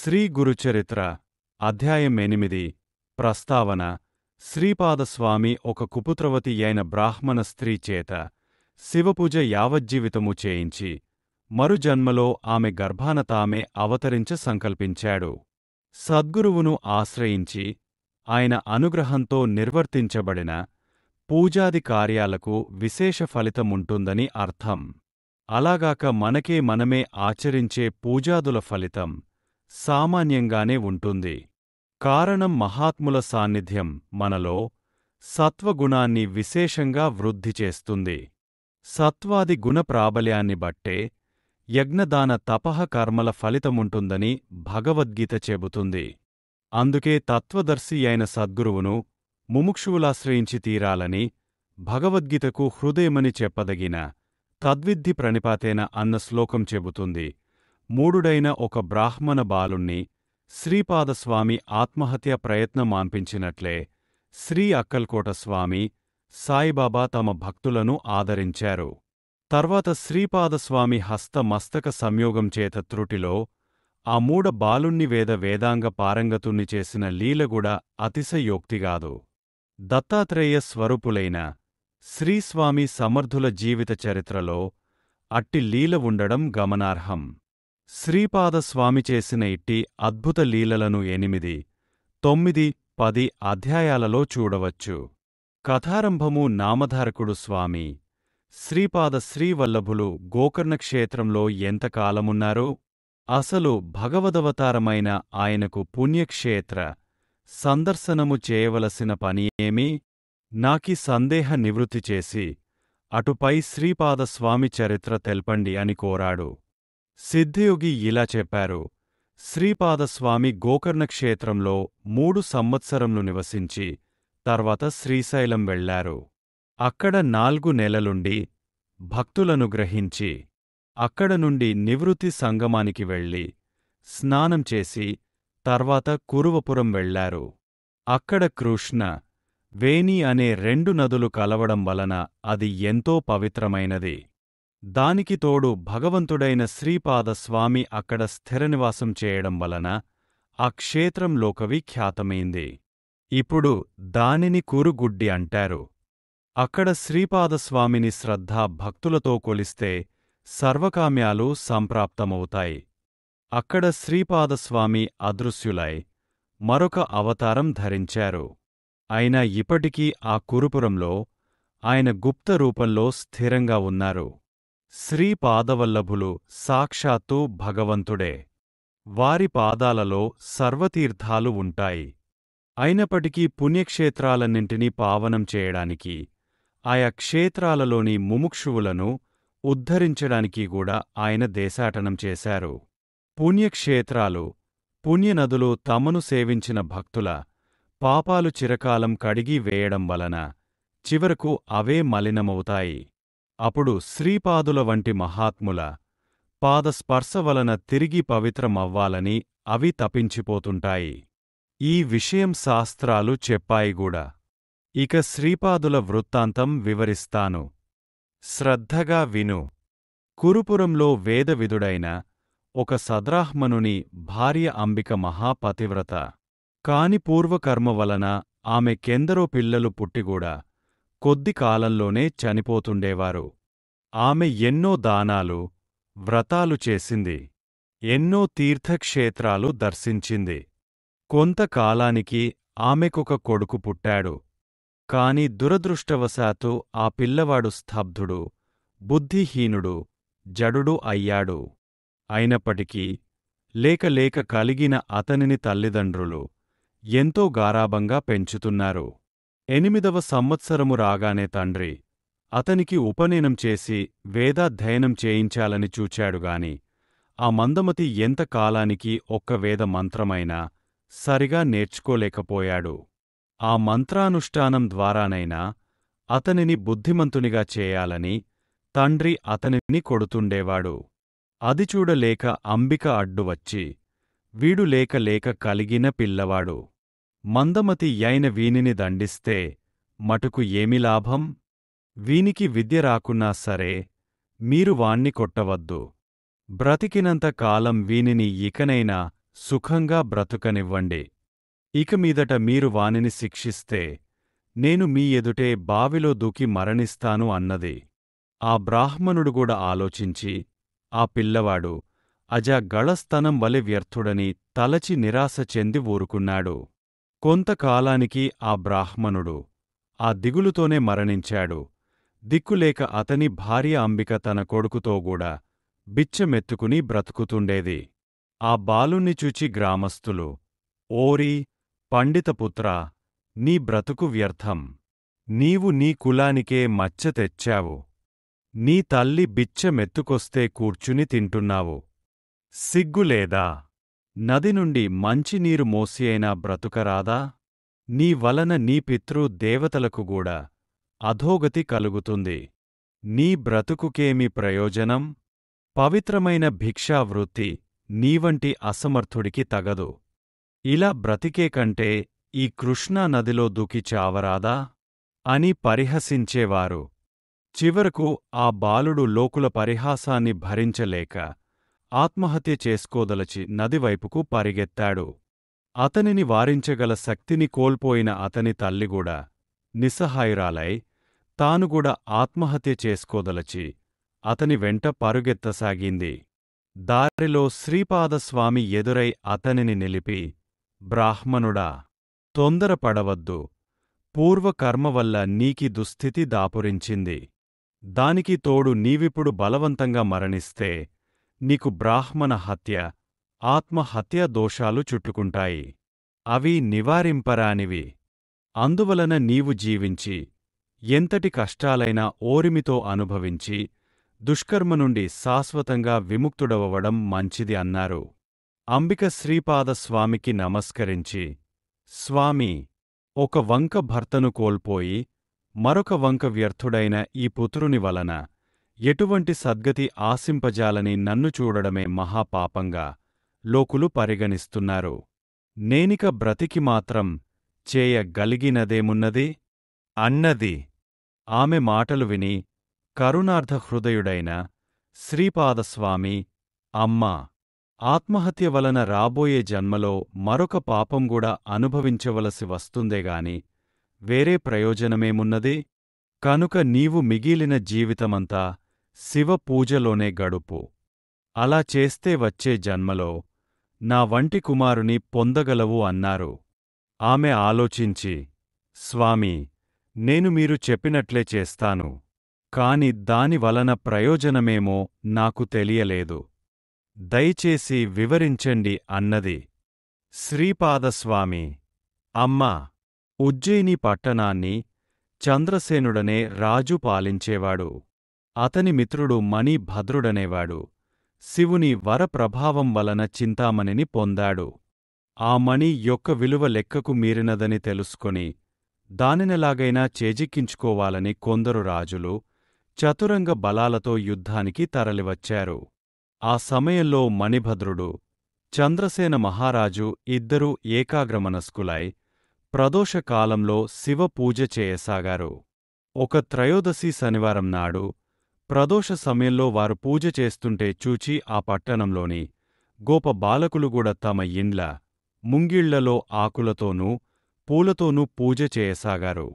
శ్రీ గురుచరిత్ర అధ్యాయం 8 ప్రస్తావన శ్రీపాదస్వామి ఒక కుపుత్రవతి అయిన బ్రాహ్మణ స్త్రీ చేత శివపూజ యావజ్జీవితము చేయించి మరుజన్మలో ఆమె గర్భాన తామే అవతరించ సంకల్పించాడు. సద్గురువును ఆశ్రయించి ఆయన అనుగ్రహంతో నిర్వర్తించబడిన పూజాది కార్యాలకు విశేష ఫలితముంటుందని అర్థం. అలాగాక మనకే మనమే ఆచరించే పూజాదుల ఫలితం సామాన్యంగానే ఉంటుంది. కారణం మహాత్ముల సాన్నిధ్యం మనలో సత్వగుణాన్ని విశేషంగా వృద్ధి చేస్తుంది. సత్వాది గుణ ప్రాబల్యాన్ని బట్టే యజ్ఞదాన తపః కర్మల ఫలితముంటుందని భగవద్గీత చెబుతుంది. అందుకే తత్వదర్శి అయిన సద్గురువును ముముక్షువులాశ్రయించి తీరాలని భగవద్గీతకు హృదయమని చెప్పదగిన తద్విద్ధి ప్రణిపాతేన అన్న శ్లోకం చెబుతుంది. మూఢుడైన ఒక బ్రాహ్మణ బాలుణ్ణి శ్రీపాదస్వామి ఆత్మహత్యా ప్రయత్నం మాన్పించినట్లే శ్రీ అక్కల్కోట స్వామి సాయిబాబా తమ భక్తులను ఆదరించారు. తర్వాత శ్రీపాదస్వామి హస్త మస్తక సంయోగం చేత త్రుటిలో ఆ మూఢ బాలుణ్ణి వేదాంగ పారంగతుణ్ణి చేసిన లీలగుడ అతిశయోక్తిగాదు. దత్తాత్రేయ స్వరూపులైన శ్రీస్వామి సమర్థుల జీవిత చరిత్రలో అట్టి లీల ఉండడం గమనార్హం. శ్రీపాదస్వామి చేసిన ఇట్టి అద్భుత లీలలను 8, 9, 10 అధ్యాయాలలో చూడవచ్చు. కథారంభము నామధారకుడు స్వామి శ్రీపాద శ్రీవల్లభులు గోకర్ణ క్షేత్రంలో ఎంతకాలమున్నారు? అసలు భగవదవతారమైన ఆయనకు పుణ్యక్షేత్ర సందర్శనము చేయవలసిన పని ఏమి? నాకీ సందేహ నివృత్తి చేసి అటుపై శ్రీపాదస్వామి చరిత్ర తెల్పండి అని కోరాడు. సిద్ధియోగి ఇలా చెప్పారు: శ్రీపాదస్వామి గోకర్ణ క్షేత్రంలో 3 సంవత్సరములు నివసించి తర్వాత శ్రీశైలం వెళ్లారు. అక్కడ 4 నెలలుండి భక్తులను గ్రహించి అక్కడ నుండి నివృత్తి సంగమానికి వెళ్ళి స్నానం చేసి తర్వాత కురువపురం వెళ్లారు. అక్కడ కృష్ణ, వేణి అనే 2 నదులు కలవడం వలన అది ఎంతో పవిత్రమైనది. దానికి తోడు భగవంతుడైన శ్రీపాదస్వామి అక్కడ స్థిరనివాసం చేయడం వలన ఆ క్షేత్రం లోకవిఖ్యాతమైంది. ఇప్పుడు దానిని కురుగుడ్డి అంటారు. అక్కడ శ్రీపాదస్వామిని శ్రద్ధా భక్తులతో కొలిస్తే సర్వకామ్యాలు సంప్రాప్తమవుతాయి. అక్కడ శ్రీపాదస్వామి అదృశ్యులై మరొక అవతారం ధరించారు. అయినా ఇప్పటికీ ఆ కురుపురంలో ఆయన గుప్త రూపంలో స్థిరంగా ఉన్నారు. శ్రీపాదవల్లభులు సాక్షాత్తు భగవంతుడే. వారి పాదాలలో సర్వతీర్థాలు ఉంటాయి. అయినప్పటికీ పుణ్యక్షేత్రాలన్నింటినీ పావనం చేయడానికి, ఆయా క్షేత్రాలలోని ముముక్షువులను ఉద్ధరించడానికి కూడా ఆయన దేశాటనం చేశారు. పుణ్యక్షేత్రాలు, పుణ్యనదులు తమను సేవించిన భక్తుల పాపాలు చిరకాలం కడిగి వేయడం వలన చివరకు అవే మలినమవుతాయి. అప్పుడు శ్రీపాదుల వంటి మహాత్ముల పాదస్పర్శ వలన తిరిగి పవిత్రమవ్వాలని అవి తపించిపోతుంటాయి. ఈ విషయం శాస్త్రాలు చెప్పాయిగూడా. ఇక శ్రీపాదుల వృత్తాంతం వివరిస్తాను. శ్రద్ధగా విను. కురుపురంలో వేదవిదుడైన ఒక సద్బ్రాహ్మణుని భార్య అంబిక మహాపతివ్రత. కాని పూర్వకర్మ వలన ఆమెకెందరో పిల్లలు పుట్టిగూడా కొద్ది కాలంలోనే చనిపోతుండేవారు. ఆమె ఎన్నో దానాలు, వ్రతాలు చేసింది. ఎన్నో తీర్థక్షేత్రాలు దర్శించింది. కొంతకాలానికి ఆమెకొక కొడుకు పుట్టాడు. కాని దురదృష్టవశాత్తు ఆ పిల్లవాడు స్తబ్దుడు, బుద్ధిహీనుడు, జడుడు అయ్యాడు. అయినప్పటికీ లేక కలిగిన అతనిని తల్లిదండ్రులు ఎంతో గారాబంగా పెంచుతున్నారు. 8వ సంవత్సరము రాగానే తండ్రి అతనికి ఉపనయనం చేసి వేదాధ్యయనం చేయించాలని చూచాడుగాని ఆ మందమతి ఎంతకాలానికి ఒక్క వేద మంత్రమైనా సరిగా నేర్చుకోలేకపోయాడు. ఆ మంత్రానుష్ఠానం ద్వారానైనా అతనిని బుద్ధిమంతునిగా చేయాలని తండ్రి అతనిని కొడుతుండేవాడు. అది చూడలేక అంబిక అడ్డువచ్చి, వీడు లేక కలిగిన పిల్లవాడు మందమతి యైన వీనిని దండిస్తే మటుకు ఏమి లాభం? వీనికి విద్య రాకున్నా సరే మీరు వాణ్ణి కొట్టవద్దు. బ్రతికినంత కాలం వీనిని ఇకనైనా సుఖంగా బ్రతుకనివ్వండి. ఇక మీదట మీరు వానిని శిక్షిస్తే నేను మీ ఎదుటే బావిలో దూకి మరణిస్తాను అన్నది. ఆ బ్రాహ్మణుడు కూడా ఆలోచించి ఆ పిల్లవాడు అజగళస్తనం వలె వ్యర్థుడని తలచి నిరాశ చెంది ఊరుకున్నాడు. కొంతకాలానికి ఆ బ్రాహ్మణుడు ఆ దిగులుతోనే మరణించాడు. దిక్కులేక అతని భార్య అంబిక తన కొడుకుతోగూడా బిచ్చమెత్తుకుని బ్రతుకుతుండేది. ఆ బాలుణ్ణి చూచి గ్రామస్థులు, ఓరీ పండితపుత్రా, నీ బ్రతుకు వ్యర్థం. నీవు నీ కులానికే మచ్చ తెచ్చావు. నీ తల్లి బిచ్చమెత్తుకొస్తే కూర్చుని తింటున్నావు. సిగ్గులేదా? నది నుండి మంచినీరు మోసి అయినా బ్రతుకరాదా? నీ వలన నీ పితృ దేవతలకుగూడా అధోగతి కలుగుతుంది. నీ బ్రతుకుకేమి ప్రయోజనం? పవిత్రమైన భిక్షావృత్తి నీవంటి అసమర్థుడికి తగదు. ఇలా బ్రతికే కంటే ఈ కృష్ణా నదిలో దూకి చావరాదా? అని పరిహసించేవారు. చివరకు ఆ బాలుడు లోకుల పరిహాసాన్ని భరించలేక ఆత్మహత్య చేసుకోదలచి నదివైపుకు పరిగెత్తాడు. అతనిని వారించగల శక్తిని కోల్పోయిన అతని తల్లిగూడా నిస్సహాయురాలై తానుగూడా ఆత్మహత్య చేసుకోదలచి అతని వెంట పరుగెత్తసాగింది. దారిలో శ్రీపాదస్వామి ఎదురై అతనిని నిలిపి, బ్రాహ్మణుడా, తొందరపడవద్దు. పూర్వకర్మవల్ల నీకి దుస్థితి దాపురించింది. దానికి తోడు నీవిప్పుడు బలవంతంగా మరణిస్తే నీకు బ్రాహ్మణ హత్య, ఆత్మహత్యా దోషాలు చుట్టుకుంటాయి. అవి నివారింపరానివి. అందువలన నీవు జీవించి ఎంతటి కష్టాలైనా ఓరిమితో అనుభవించి దుష్కర్మ నుండి శాశ్వతంగా విముక్తుడవడం మంచిది అన్నారు. అంబిక శ్రీపాదస్వామికి నమస్కరించి, స్వామీ, ఒక వంక భర్తను కోల్పోయి మరొక వంక వ్యర్థుడైన ఈ పుత్రుని వలన ఎటువంటి సద్గతి ఆశింపజాలని నన్ను చూడడమే మహాపాపంగా లోకులు పరిగణిస్తున్నారు. నేనిక బ్రతికి మాత్రం చేయగలిగినదేమున్నది? అన్నది. ఆమె మాటలు విని కరుణార్ధహృదయుడైన శ్రీపాదస్వామి, అమ్మా, ఆత్మహత్య వలన రాబోయే జన్మలో మరొక పాపంగూడా అనుభవించవలసి వస్తుందేగాని వేరే ప్రయోజనమేమున్నది? కనుక నీవు మిగిలిన జీవితమంతా శివ పూజలోనే గడుపు. అలా చేస్తే వచ్చే జన్మలో నా వంటి కుమారుని పొందగలవు అన్నారు. ఆమె ఆలోచించి, స్వామీ, నేను మీరు చెప్పినట్లే చేస్తాను. కాని దాని వలన ప్రయోజనమేమో నాకు తెలియలేదు. దయచేసి వివరించండి అన్నది. శ్రీపాదస్వామి, అమ్మా, ఉజ్జయిని పట్టణాన్ని చంద్రసేనుడనే రాజు పాలించేవాడు. అతని మిత్రుడు మణిభద్రుడనేవాడు శివుని వరప్రభావం వలన చింతామణిని పొందాడు. ఆ మణి యొక్క విలువ లెక్కకు మీరినదని తెలుసుకొని దానినెలాగైనా చేజిక్కించుకోవాలని కొందరు రాజులు చతురంగ బలాలతో యుద్ధానికి తరలివచ్చారు. ఆ సమయంలో మణిభద్రుడు, చంద్రసేన మహారాజు ఇద్దరూ ఏకాగ్రమనస్కులై ప్రదోషకాలంలో శివ పూజ చేయసాగారు. ఒక త్రయోదశి శనివారం నాడు ప్రదోష సమయంలో వారు పూజ చేస్తుంటే చూచి ఆ పట్టణంలోని గోప బాలకులుగూడా తమ ఇండ్ల ముంగిళ్లలో ఆకులతోనూ పూలతోనూ పూజ చేయసాగారు.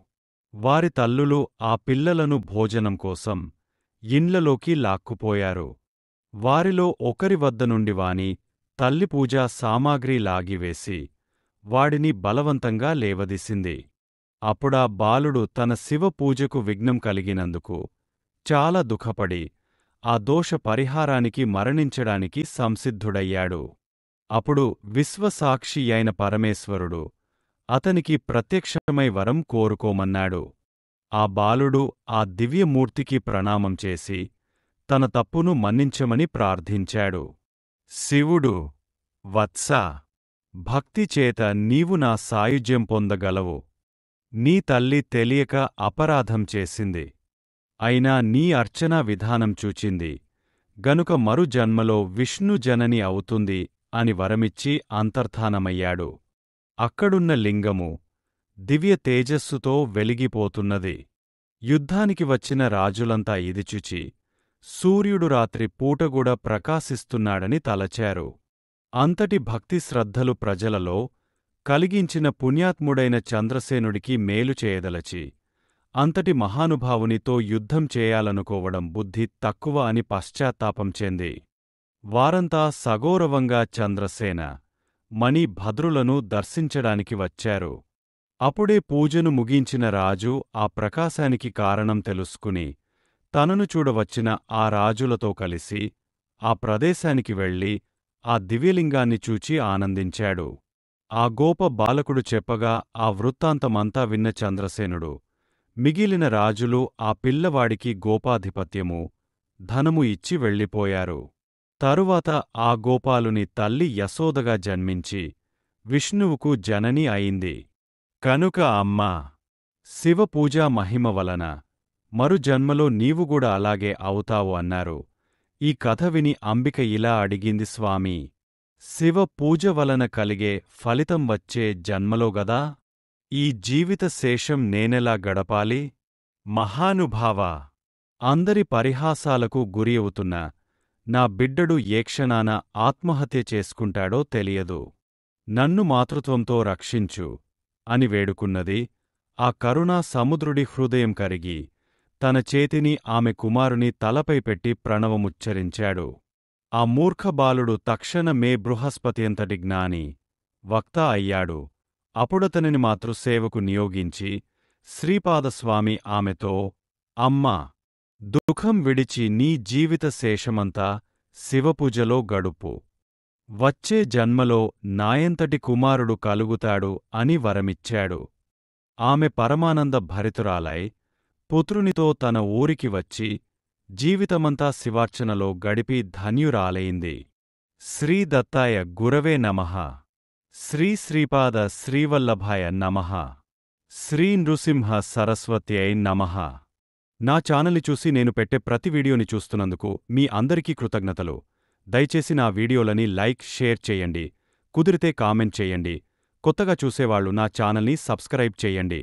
వారి తల్లులు ఆ పిల్లలను భోజనం కోసం ఇండ్లలోకి లాక్కుపోయారు. వారిలో ఒకరి వద్ద నుండి వాని తల్లి పూజా సామాగ్రి లాగివేసి వాడిని బలవంతంగా లేవదీసింది. అప్పుడా బాలుడు తన శివ పూజకు విఘ్నం కలిగినందుకు చాలా దుఃఖపడి ఆ దోష పరిహారానికి మరణించడానికి సంసిద్ధుడయ్యాడు. అప్పుడు విశ్వసాక్షి అయిన పరమేశ్వరుడు అతనికి ప్రత్యక్షమై వరం కోరుకోమన్నాడు. ఆ బాలుడు ఆ దివ్యమూర్తికి ప్రణామం చేసి తన తప్పును మన్నించమని ప్రార్థించాడు. శివుడు, వత్సా, భక్తిచేత నీవు నా సాయుజ్యం పొందగలవు. నీ తల్లి తెలియక అపరాధం చేసింది. అయినా నీ అర్చనా విధానం చూచింది గనుక మరు జన్మలో విష్ణు జనని అవుతుంది అని వరమిచ్చి అంతర్ధానమయ్యాడు. అక్కడున్న లింగము దివ్య తేజస్సుతో వెలిగిపోతున్నది. యుద్ధానికి వచ్చిన రాజులంతా ఇదిచుచి సూర్యుడు రాత్రి పూటగూడా ప్రకాశిస్తున్నాడని తలచారు. అంతటి భక్తి శ్రద్ధలు ప్రజలలో కలిగించిన పుణ్యాత్ముడైన చంద్రసేనుడికి మేలు చేయదలచి అంతటి మహానుభావునితో యుద్ధం చేయాలనుకోవడం బుద్ధి తక్కువ అని పశ్చాత్తాపం చెంది వారంతా సగౌరవంగా చంద్రసేన మణి భద్రులను దర్శించడానికి వచ్చారు. అప్పుడే పూజను ముగించిన రాజు ఆ ప్రకాశానికి కారణం తెలుసుకుని తనను చూడవచ్చిన ఆ రాజులతో కలిసి ఆ ప్రదేశానికి వెళ్ళి ఆ దివ్యలింగాన్ని చూచి ఆనందించాడు. ఆ గోప బాలకుడు చెప్పగా ఆ వృత్తాంతమంతా విన్న చంద్రసేనుడు మిగిలిన రాజులు ఆ పిల్లవాడికి గోపాధిపత్యము ధనము ఇచ్చి వెళ్ళిపోయారు. తరువాత ఆ గోపాలుని తల్లి యశోదగా జన్మించి విష్ణువుకు జనని అయింది. కనుక అమ్మా, శివపూజా మహిమ వలన మరు జన్మలో నీవుగూడా అలాగే అవుతావు అన్నారు. ఈ కథ విని అంబిక ఇలా అడిగింది, స్వామీ, శివ పూజ వలన కలిగే ఫలితం వచ్చే జన్మలో గదా? ఈ జీవిత శేషం నేనెలా గడపాలి? మహానుభావా, అందరి పరిహాసాలకు గురి అవుతున్న నా బిడ్డడు ఏ క్షణాన ఆత్మహత్య చేసుకుంటాడో తెలియదు. నన్ను మాతృత్వంతో రక్షించు అని వేడుకున్నది. ఆ కరుణా సముద్రుడి హృదయం కరిగి తన చేతిని ఆమె కుమారుని తలపై పెట్టి ప్రణవముచ్చరించాడు. ఆ మూర్ఖబాలుడు తక్షణమే బృహస్పతియంతటి జ్ఞాని, వక్త అయ్యాడు. అప్పుడతనిని మాతృసేవకు నియోగించి శ్రీపాదస్వామి ఆమెతో, అమ్మా, దుఃఖం విడిచి నీ జీవిత శేషమంతా శివపూజలో గడుపు. వచ్చే జన్మలో నాయంతటి కుమారుడు కలుగుతాడు అని వరమిచ్చాడు. ఆమె పరమానంద భరితురాలై పుత్రునితో తన ఊరికి వచ్చి జీవితమంతా శివార్చనలో గడిపి ధన్యురాలైంది. శ్రీదత్తాయ గురవే నమః. శ్రీ శ్రీపాద శ్రీవల్లభాయ నమః. శ్రీ నృసింహ సరస్వత్యై నమః. నా ఛానల్ని చూసి నేను పెట్టే ప్రతి వీడియోని చూస్తున్నందుకు మీ అందరికీ కృతజ్ఞతలు. దయచేసి నా వీడియోలని లైక్, షేర్ చేయండి. కుదిరితే కామెంట్ చేయండి. కొత్తగా చూసేవాళ్లు నా ఛానల్ని సబ్స్క్రైబ్ చేయండి.